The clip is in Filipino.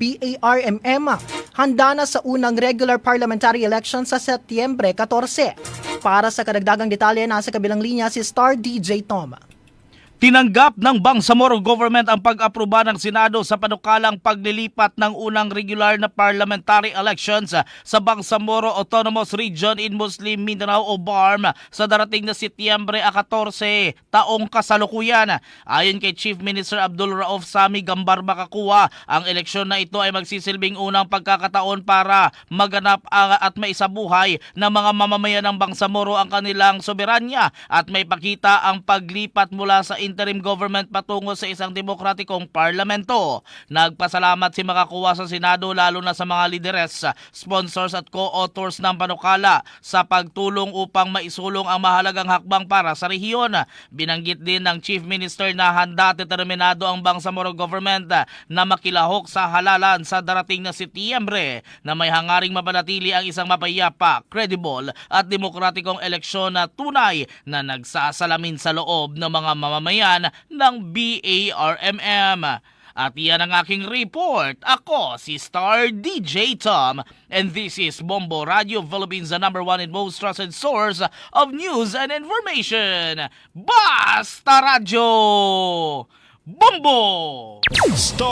BARMM handa na sa unang regular parliamentary election sa Setyembre 14. Para sa karagdagang detalye, nasa kabilang linya si Star DJ Tom. Tinanggap ng Bangsamoro government ang pag-aproba ng Senado sa panukalang paglilipat ng unang regular na parliamentary elections sa Bangsamoro Autonomous Region in Muslim Mindanao o BARM sa darating na Setyembre 14 taong kasalukuyan. Ayon kay Chief Minister Abdul Rauf Sami Gambar Makakuwa, ang eleksyon na ito ay magsisilbing unang pagkakataon para maganap at maisabuhay ng mga mamamayan ng Bangsamoro ang kanilang soberanya at may pakita ang paglipat mula sa interim government patungo sa isang demokratikong parlamento. Nagpasalamat si Makakuwa sa Senado lalo na sa mga lideres, sponsors at co-authors ng panukala sa pagtulong upang maisulong ang mahalagang hakbang para sa rehiyon. Binanggit din ng Chief Minister na handa at determinado ang Bangsamoro government na makilahok sa halalan sa darating na Setyembre na may hangaring mapanatili ang isang mapayapa, credible at demokratikong eleksyon na tunay na nagsasalamin sa loob ng mga mamamayan ng BARMM. At yan ang aking report. Ako si Star DJ Tom and this is Bombo Radio Philippines, the #1 and most trusted source of news and information. Basta Radio! Bombo!